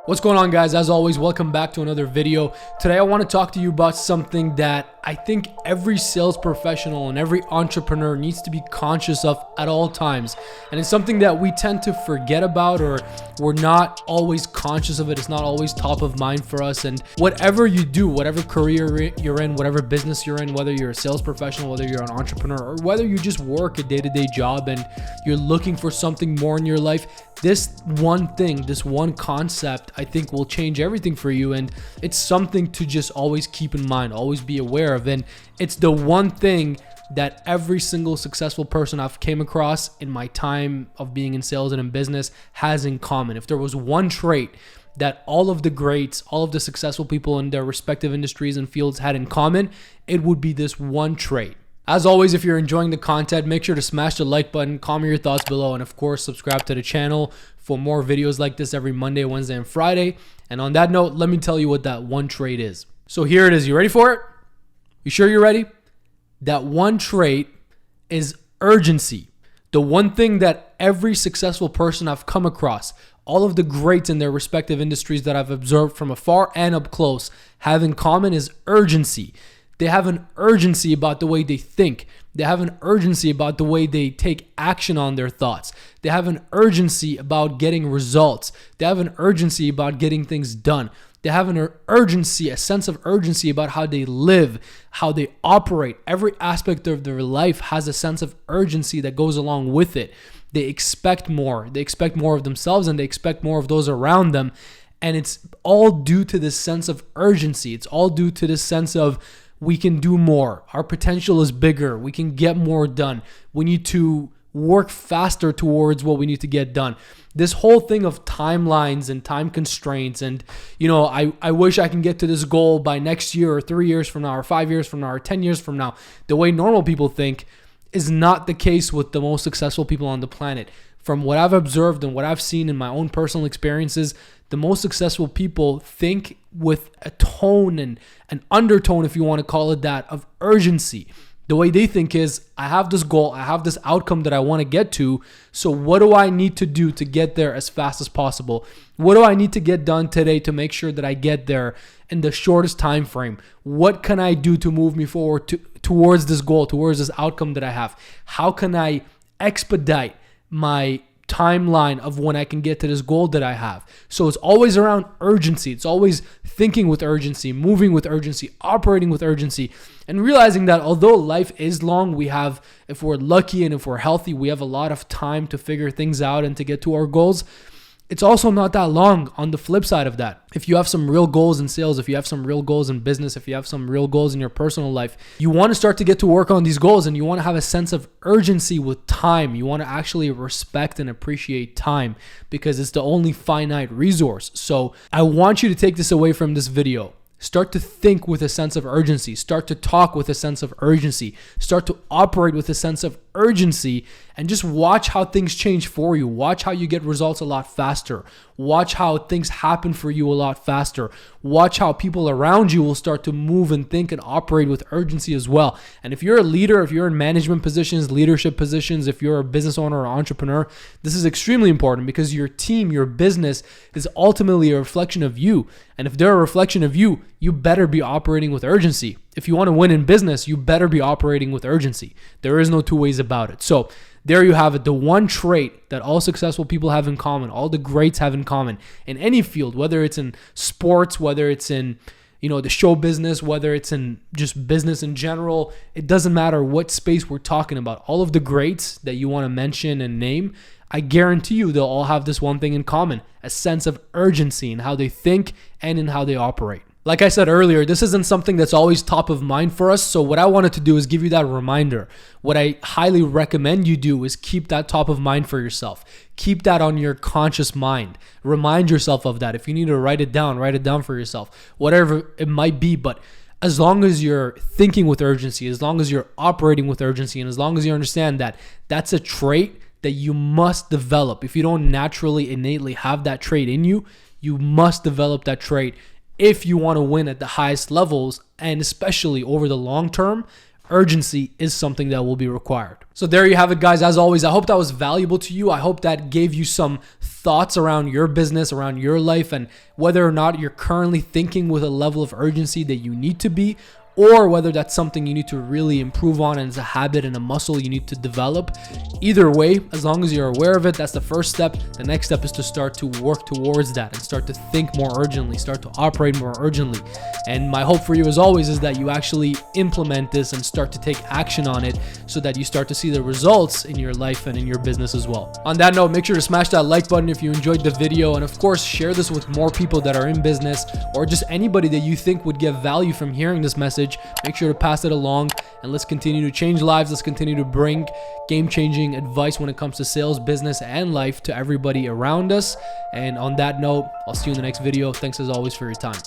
What's going on, guys? As always, welcome back to another video. Today I want to talk to you about something that I think every sales professional and every entrepreneur needs to be conscious of at all times. And it's something that we tend to forget about, or we're not always conscious of it. It's not always top of mind for us. And whatever you do, whatever career you're in, whatever business you're in, whether you're a sales professional, whether you're an entrepreneur, or whether you just work a day-to-day job and you're looking for something more in your life, this one thing, this one concept, I think will change everything for you. And it's something to just always keep in mind, always be aware of. And it's the one thing that every single successful person I've came across in my time of being in sales and in business has in common. If there was one trait that all of the greats, all of the successful people in their respective industries and fields had in common, it would be this one trait. As always, if you're enjoying the content, make sure to smash the like button, comment your thoughts below, and of course, subscribe to the channel for more videos like this every Monday, Wednesday, and Friday. And on that note, let me tell you what that one trait is. So here it is. You ready for it? You sure you're ready? That one trait is urgency. The one thing that every successful person I've come across, all of the greats in their respective industries that I've observed from afar and up close, have in common is urgency. They have an urgency about the way they think. They have an urgency about the way they take action on their thoughts. They have an urgency about getting results. They have an urgency about getting things done. They have an urgency, a sense of urgency about how they live, how they operate. Every aspect of their life has a sense of urgency that goes along with it. They expect more. They expect more of themselves, and they expect more of those around them. And it's all due to this sense of urgency. It's all due to this sense of we can do more. Our potential is bigger. We can get more done. We need to work faster towards what we need to get done. This whole thing of timelines and time constraints and, I wish I can get to this goal by next year or 3 years from now or 5 years from now or 10 years from now, the way normal people think is not the case with the most successful people on the planet. From what I've observed and what I've seen in my own personal experiences, the most successful people think with a tone and an undertone, if you want to call it that, of urgency. The way they think is, I have this goal, I have this outcome that I want to get to, so what do I need to do to get there as fast as possible? What do I need to get done today to make sure that I get there in the shortest time frame? What can I do to move me forward towards this goal, towards this outcome that I have? How can I expedite my timeline of when I can get to this goal that I have? So it's always around urgency. It's always thinking with urgency, moving with urgency, operating with urgency, and realizing that although life is long, we have, if we're lucky and if we're healthy, we have a lot of time to figure things out and to get to our goals. It's also not that long on the flip side of that. If you have some real goals in sales, if you have some real goals in business, if you have some real goals in your personal life, you want to start to get to work on these goals, and you want to have a sense of urgency with time. You want to actually respect and appreciate time because it's the only finite resource. So I want you to take this away from this video. Start to think with a sense of urgency. Start to talk with a sense of urgency. Start to operate with a sense of urgency, and just watch how things change for you. Watch how you get results a lot faster. Watch how things happen for you a lot faster. Watch how people around you will start to move and think and operate with urgency as well. And if you're a leader, if you're in management positions, leadership positions, if you're a business owner or entrepreneur, this is extremely important because your team, your business is ultimately a reflection of you. And if they're a reflection of you, you better be operating with urgency. If you want to win in business, you better be operating with urgency. There is no two ways about it. So there you have it. The one trait that all successful people have in common, all the greats have in common in any field, whether it's in sports, whether it's in, the show business, whether it's in just business in general, it doesn't matter what space we're talking about. All of the greats that you want to mention and name, I guarantee you they'll all have this one thing in common, a sense of urgency in how they think and in how they operate. Like I said earlier, this isn't something that's always top of mind for us. So what I wanted to do is give you that reminder. What I highly recommend you do is keep that top of mind for yourself. Keep that on your conscious mind. Remind yourself of that. If you need to write it down for yourself, whatever it might be. But as long as you're thinking with urgency, as long as you're operating with urgency, and as long as you understand that that's a trait that you must develop. If you don't naturally, innately have that trait in you, you must develop that trait if you want to win at the highest levels, and especially over the long term. urgency is something that will be required. So there you have it, guys. As always, I hope that was valuable to you. I hope that gave you some thoughts around your business, around your life, and whether or not you're currently thinking with a level of urgency that you need to be, or whether that's something you need to really improve on and it's a habit and a muscle you need to develop. Either way, as long as you're aware of it, that's the first step. The next step is to start to work towards that and start to think more urgently, start to operate more urgently. And my hope for you, as always, is that you actually implement this and start to take action on it so that you start to see the results in your life and in your business as well. On that note, make sure to smash that like button if you enjoyed the video, and of course, share this with more people that are in business or just anybody that you think would get value from hearing this message. Make sure to pass it along, and let's continue to change lives. Let's continue to bring game-changing advice when it comes to sales, business, and life to everybody around us. And on that note, I'll see you in the next video. Thanks as always for your time.